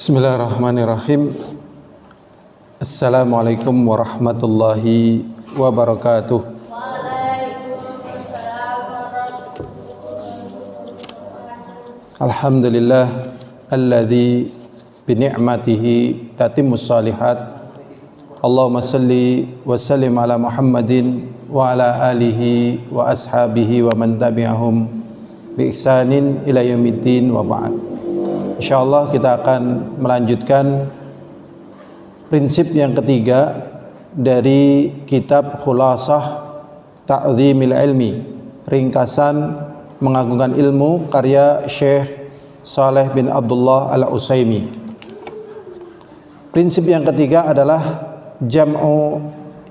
Bismillahirrahmanirrahim. Assalamualaikum warahmatullahi wabarakatuh. Alhamdulillah alladzi bini'matihi tatimmus shalihat. Allahumma salli wa sallim ala Muhammadin wa ala alihi wa ashabihi wa man tabi'ahum bi ihsanin ila yaumiddin wa ba'd. Insyaallah kita akan melanjutkan prinsip yang ketiga dari kitab Khulasah Ta'zimil Ilmi, ringkasan mengagungkan ilmu, karya Syekh Shalih bin Abdullah Al-Utsaimin. Prinsip yang ketiga adalah jam'u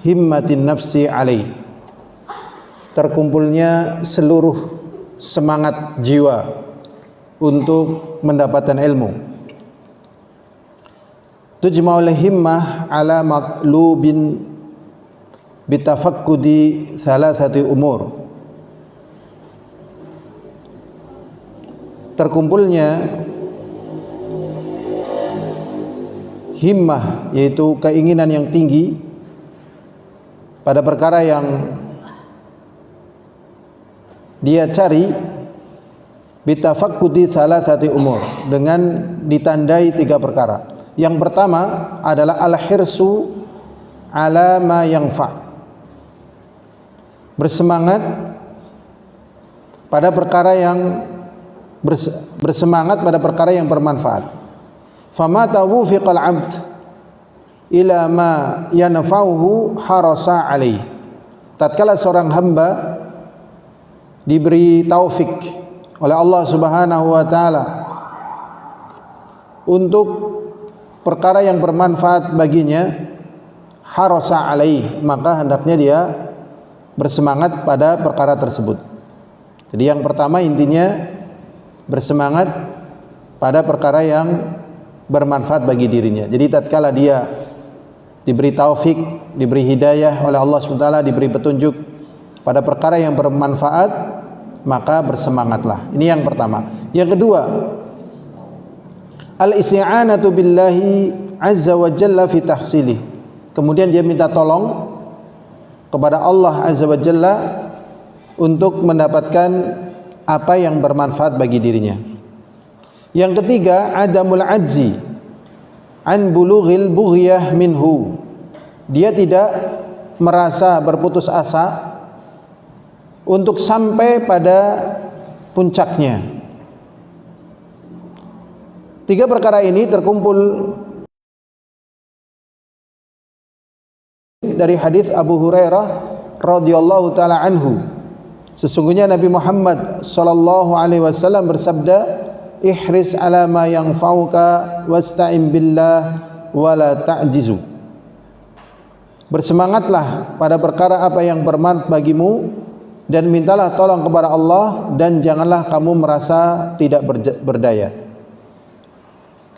himmatin nafsi alaih, terkumpulnya seluruh semangat jiwa untuk mendapatkan ilmu. Tujma'ul himmah ala matlubin bitafakkudi thalathati umur. Terkumpulnya himmah, yaitu keinginan yang tinggi pada perkara yang dia cari, bitafakkudi thalathati umur, dengan ditandai tiga perkara. Yang pertama adalah al-hirsu ala ma yanfa', bersemangat pada perkara yang bermanfaat. Fama tawfiqal 'abd ila ma yanfa'uhu harasa alaih. Tatkala seorang hamba diberi taufik oleh Allah Subhanahu wa taala untuk perkara yang bermanfaat baginya, harasa alaih, maka hendaknya dia bersemangat pada perkara tersebut. Jadi yang pertama intinya bersemangat pada perkara yang bermanfaat bagi dirinya. Jadi tatkala dia diberi taufik, diberi hidayah oleh Allah Subhanahu wa taala, diberi petunjuk pada perkara yang bermanfaat, maka bersemangatlah. Ini yang pertama. Yang kedua, al-isti'anatu billahi azza wa jalla fi tahsilih. Kemudian dia minta tolong kepada Allah azza wa jalla untuk mendapatkan apa yang bermanfaat bagi dirinya. Yang ketiga, adamul ajzi an bulughil bughyah minhu. Dia tidak merasa berputus asa untuk sampai pada puncaknya. Tiga perkara ini terkumpul dari hadis Abu Hurairah radhiyallahu taala anhu. Sesungguhnya Nabi Muhammad sallallahu alaihi wasallam bersabda, ihris ala ma yanfa'uka wasta'in billah wala ta'jizu. Bersemangatlah pada perkara apa yang bermanfaat bagimu dan mintalah tolong kepada Allah, dan janganlah kamu merasa tidak berdaya.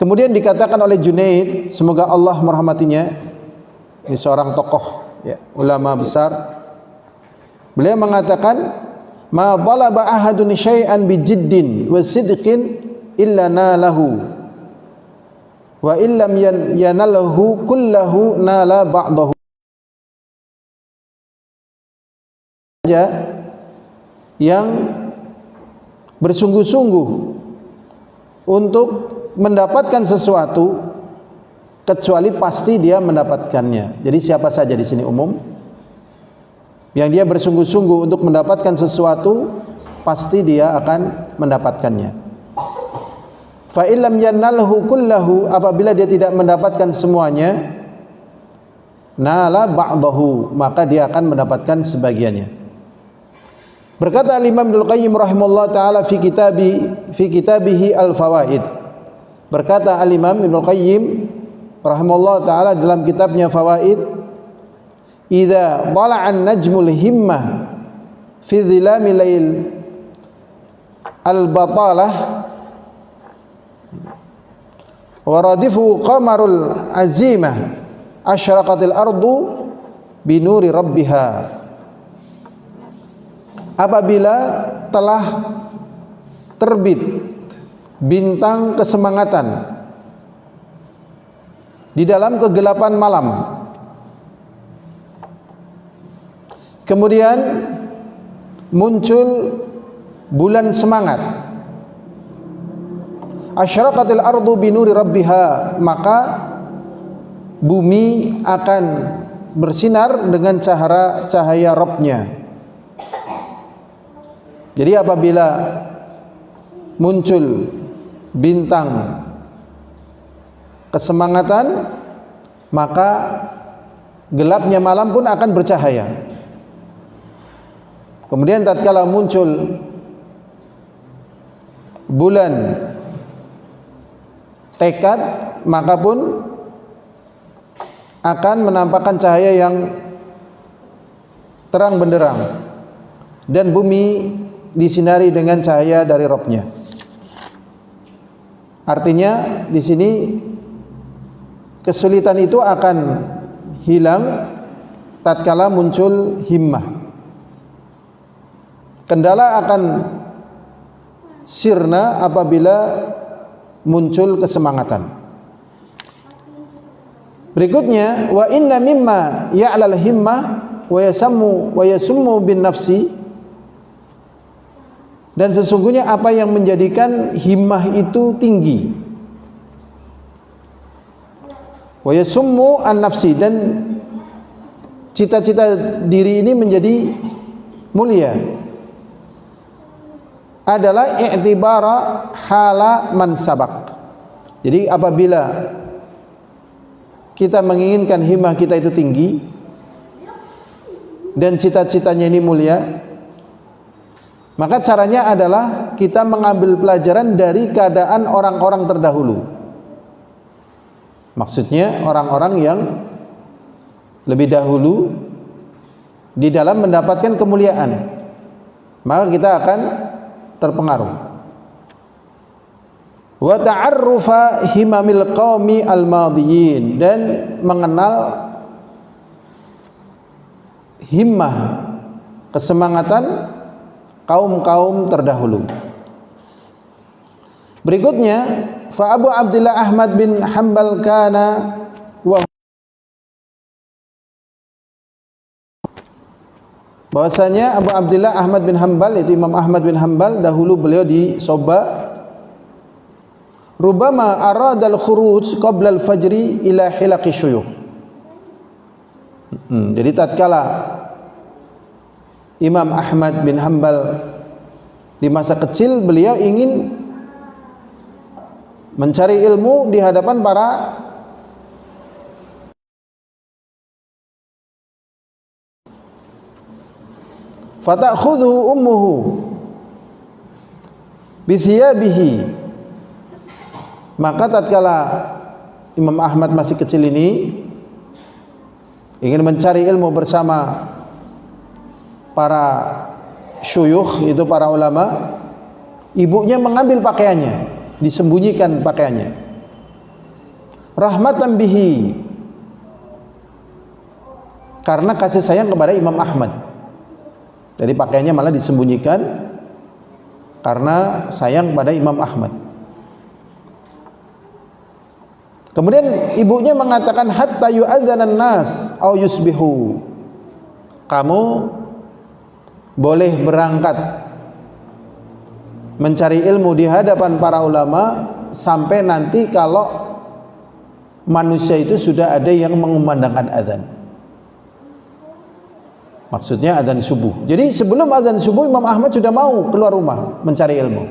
Kemudian dikatakan oleh Junaid, semoga Allah merahmatinya, ini seorang tokoh ya, ulama besar. Beliau mengatakan, ma talaba ahadun syai'an bijiddin wa sidqin illa nalahu wa illam yanalhu kullahu nala ba'dahu. Yang bersungguh-sungguh untuk mendapatkan sesuatu, kecuali pasti dia mendapatkannya. Jadi siapa saja di sini umum, yang dia bersungguh-sungguh untuk mendapatkan sesuatu, pasti dia akan mendapatkannya. Fa illam yanalhu kullahu, apabila dia tidak mendapatkan semuanya, nala ba'dahu, maka dia akan mendapatkan sebagiannya. Berkata Imam Ibnu Qayyim rahimahullah taala fi kitabihi Al-Fawaid. Berkata Al-Imam Ibnu Qayyim rahimahullah taala dalam kitabnya Fawaid, idza tala'an najmul himmah fi dhilami lail al-batalah wa radifu qamarul azimah asyraqatil ardu binuri rabbiha. Apabila telah terbit bintang kesemangatan di dalam kegelapan malam. Kemudian muncul bulan semangat. Asyraqatil ardu binuri rabbiha, maka bumi akan bersinar dengan cahaya Rabb-nya. Jadi apabila muncul bintang kesemangatan, maka gelapnya malam pun akan bercahaya. Kemudian tatkala muncul bulan tekad, maka pun akan menampakkan cahaya yang terang benderang, dan bumi disinari dengan cahaya dari Rabb-nya. Artinya di sini kesulitan itu akan hilang tatkala muncul himmah. Kendala akan sirna apabila muncul kesemangatan. Berikutnya, wa inna mimma ya'lal himmah wa yasummu bin nafsi, dan sesungguhnya apa yang menjadikan himmah itu tinggi, wa yasummu an nafsi, dan cita-cita diri ini menjadi mulia, adalah i'tibara hala man sabak. Jadi apabila kita menginginkan himmah kita itu tinggi dan cita-citanya ini mulia, maka caranya adalah kita mengambil pelajaran dari keadaan orang-orang terdahulu. Maksudnya orang-orang yang lebih dahulu di dalam mendapatkan kemuliaan, maka kita akan terpengaruh. Wa ta'arrufa himamil qaumi al-madhiyin, dan mengenal himmah, kesemangatan kaum-kaum terdahulu. Berikutnya, fa Abu Abdullah Ahmad bin Hanbal kana wa, bahwasanya Abu Abdullah Ahmad bin Hanbal, itu Imam Ahmad bin Hanbal, dahulu beliau di Soba, rubama aradal khuruj qabla al-fajri ila hilaqi syuyukh. Jadi tatkala Imam Ahmad bin Hanbal di masa kecil, beliau ingin mencari ilmu di hadapan para fatakhudhu ummuhu bithiyabihi. Maka tatkala Imam Ahmad masih kecil ini ingin mencari ilmu bersama para syuyukh, itu para ulama, ibunya mengambil pakaiannya, disembunyikan pakaiannya, rahmatan bihi, karena kasih sayang kepada Imam Ahmad. Jadi pakaiannya malah disembunyikan karena sayang pada Imam Ahmad. Kemudian ibunya mengatakan, hatta yu'adzanan nas au yusbihu, kamu boleh berangkat mencari ilmu di hadapan para ulama sampai nanti kalau manusia itu sudah ada yang mengumandangkan azan. Maksudnya azan subuh. Jadi sebelum azan subuh Imam Ahmad sudah mau keluar rumah mencari ilmu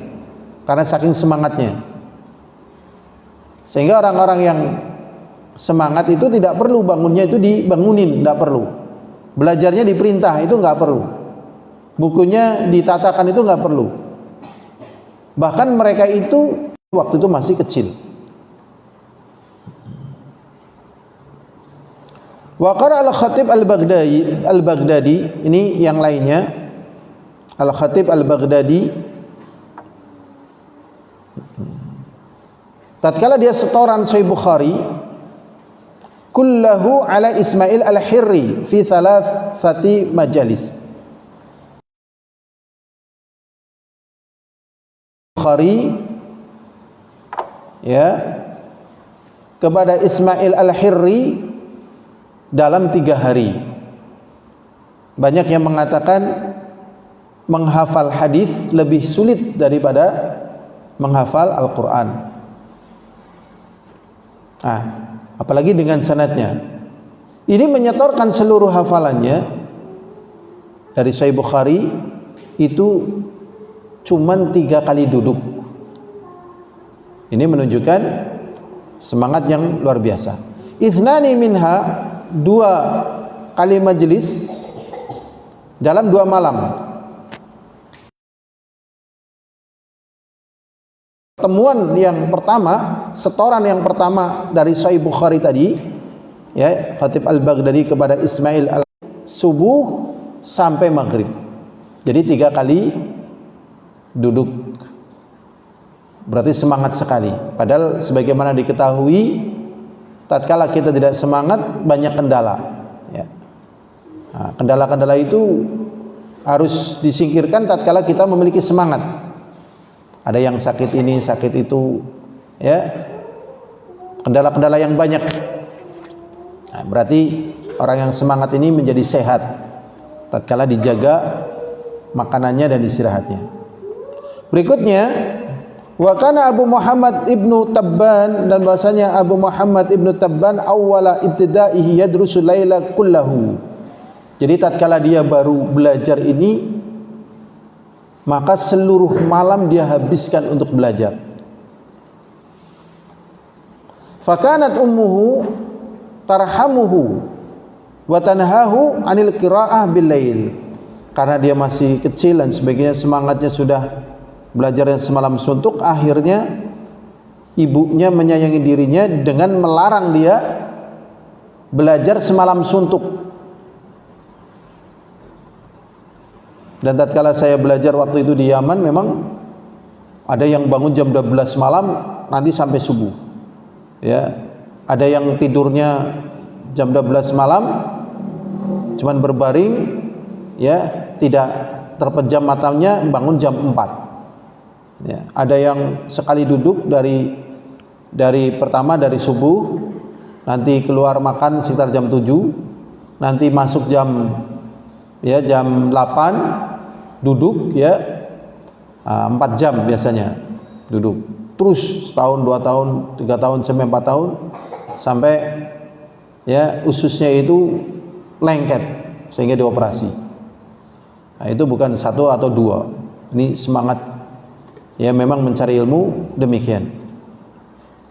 karena saking semangatnya. Sehingga orang-orang yang semangat itu tidak perlu bangunnya itu dibangunin, tidak perlu. Belajarnya diperintah, itu nggak perlu. Bukunya ditatakan, itu nggak perlu. Bahkan mereka itu waktu itu masih kecil. Wa qara al-Khatib al-Baghdadi, ini yang lainnya. Al-Khatib al-Baghdadi tatkala dia setoran Sahih Bukhari, kullahu ala Ismail al-Hirri fi thalathati majalis. Bukhari ya kepada Ismail Al-Hirri dalam 3 hari. Banyak yang mengatakan menghafal hadis lebih sulit daripada menghafal Al-Quran. Apalagi dengan sanadnya. Ini menyetorkan seluruh hafalannya dari Sahih Bukhari itu cuman 3 kali duduk. Ini menunjukkan semangat yang luar biasa. Ithnani minha, 2 kali majelis dalam 2 malam. Pertemuan yang pertama, setoran yang pertama dari Sahih Bukhari tadi, ya, Khatib Al-Baghdadi kepada Ismail subuh sampai maghrib. Jadi 3 kali duduk. Berarti semangat sekali. Padahal sebagaimana diketahui, tatkala kita tidak semangat banyak kendala. Ya. Kendala-kendala itu harus disingkirkan tatkala kita memiliki semangat. Ada yang sakit ini, sakit itu, ya. Kendala-kendala yang banyak. Berarti orang yang semangat ini menjadi sehat tatkala dijaga makanannya dan istirahatnya. Berikutnya, wa kana Abu Muhammad ibnu Tabban, dan bahasanya Abu Muhammad ibnu Tabban awwala ibtidaihi yadrusu laila kullahu. Jadi tatkala dia baru belajar ini, maka seluruh malam dia habiskan untuk belajar. Fakanat ummuhu tarhamuhu wa tanhahu anil qiraah bil lail. Karena dia masih kecil dan sebagainya, semangatnya sudah belajar yang semalam suntuk, akhirnya ibunya menyayangi dirinya dengan melarang dia belajar semalam suntuk. Dan tatkala saya belajar waktu itu di Yaman, memang ada yang bangun jam 12 malam nanti sampai subuh. Ya, ada yang tidurnya jam 12 malam cuman berbaring, ya, tidak terpejam matanya, bangun jam 4. Ya, ada yang sekali duduk dari pertama dari subuh, nanti keluar makan sekitar jam 7, nanti masuk jam 8 duduk, ya, 4 jam biasanya duduk, terus setahun, 2 tahun, 3 tahun, sampai 4 tahun, sampai, ya, ususnya itu lengket sehingga dioperasi. Nah, itu bukan 1 atau 2, ini semangat, ya, memang mencari ilmu demikian.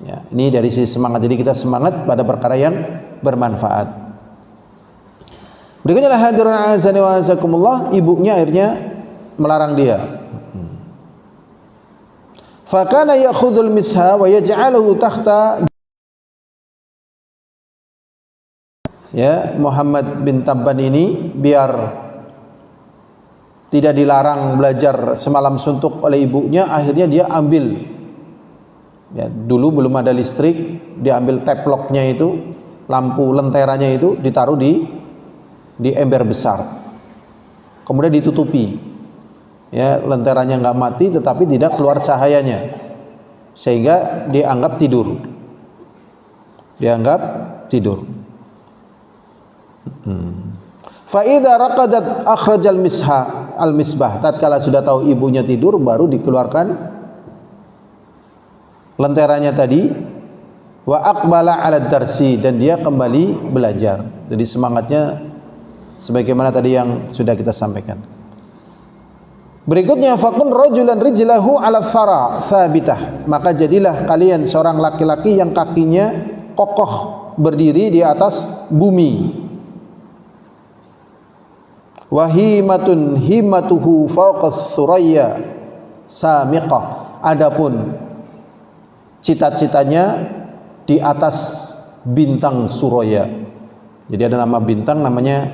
Ya, ini dari sisi semangat. Jadi kita semangat pada perkara yang bermanfaat. Berikutnya, hadirin azani wa azakumullah, ibunya akhirnya melarang dia. Fakana ya'khudhul misha wa yaj'aluhu tahta, ya, Muhammad bin Tabban ini biar tidak dilarang belajar semalam suntuk oleh ibunya, akhirnya dia ambil, ya, dulu belum ada listrik, dia ambil teploknya itu, lampu lenteranya itu ditaruh di ember besar, kemudian ditutupi, ya, lenteranya nggak mati tetapi tidak keluar cahayanya, sehingga dianggap tidur, fa idza raqadat akhrajal misbah, tatkala sudah tahu ibunya tidur, baru dikeluarkan lenteranya tadi, wa aqbala 'ala darsi, dan dia kembali belajar. Jadi semangatnya sebagaimana tadi yang sudah kita sampaikan. Berikutnya, fakun rajulan rijlahu 'ala thara thabitah, maka jadilah kalian seorang laki-laki yang kakinya kokoh berdiri di atas bumi. Wahimatun himatuhu fawqa thuraya samiqah, adapun cita-citanya di atas bintang Suraya. Jadi ada nama bintang namanya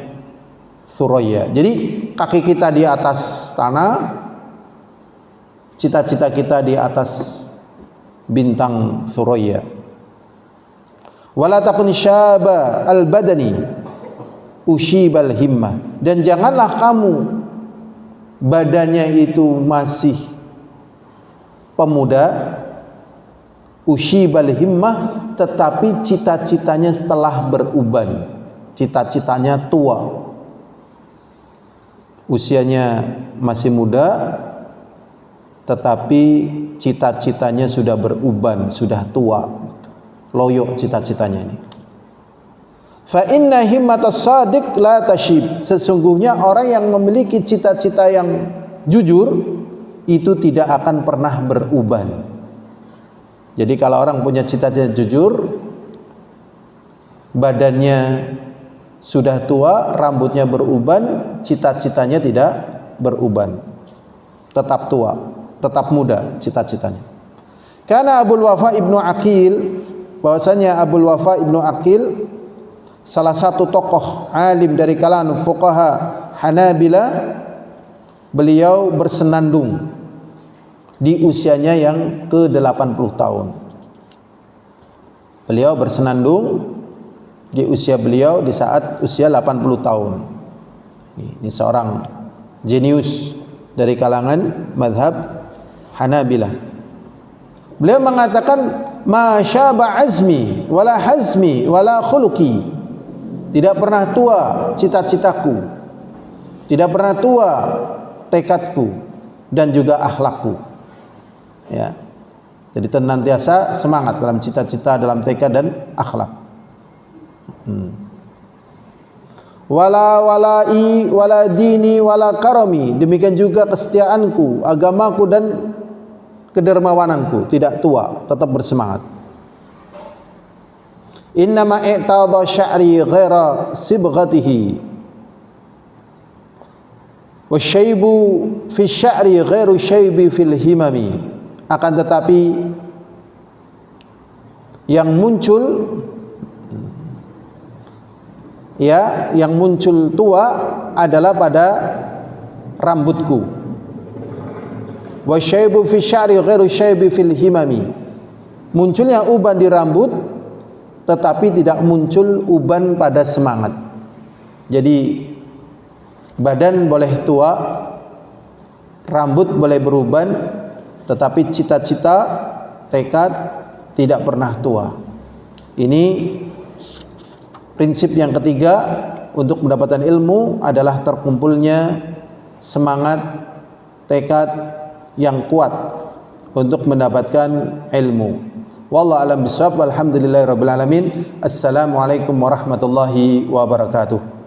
Suraya. Jadi kaki kita di atas tanah, cita-cita kita di atas bintang Suraya. Wala takun syaba al-badani ushibal himmah, dan janganlah kamu badannya itu masih pemuda, ushibal himmah, tetapi cita-citanya telah beruban, cita-citanya tua, usianya masih muda tetapi cita-citanya sudah beruban, sudah tua, loyo cita-citanya ini. Fa inna himmatas shadiq la tashib, sesungguhnya orang yang memiliki cita-cita yang jujur itu tidak akan pernah beruban. Jadi kalau orang punya cita-cita jujur, badannya sudah tua, rambutnya beruban, cita-citanya tidak beruban, tetap tua, tetap muda cita-citanya. Karena Abul Wafa Ibnu Aqil, bahwasanya Abul Wafa Ibnu Aqil salah satu tokoh alim dari kalangan fuqaha Hanabila, beliau bersenandung di usianya yang ke-80 tahun. Beliau bersenandung di usia beliau di saat usia 80 tahun. Ini seorang jenius dari kalangan mazhab Hanabilah. Beliau mengatakan, "Ma syaba azmi wala hazmi wala khuluqi." Tidak pernah tua cita-citaku, tidak pernah tua tekadku dan juga akhlakku. Ya. Jadi senantiasa semangat dalam cita-cita, dalam tekad dan akhlak. Wala walai wala dini wala karami, demikian juga kesetiaanku, agamaku dan kedermawananku tidak tua, tetap bersemangat. Innama i'tada sya'ri ghaira sibghatihi wasyaibu fi sya'ri ghairu syaibi fil himami. Akan tetapi yang muncul tua adalah pada rambutku. Wasyaibu fi sya'ri ghairu syaibi fil himami. Munculnya uban di rambut tetapi tidak muncul uban pada semangat. Jadi badan boleh tua, rambut boleh beruban, tetapi cita-cita, tekad tidak pernah tua. Ini prinsip yang ketiga untuk mendapatkan ilmu adalah terkumpulnya semangat, tekad yang kuat untuk mendapatkan ilmu. Wallahu a'lam bishawab. Walhamdulillahirabbil alamin. Assalamualaikum warahmatullahi wabarakatuh.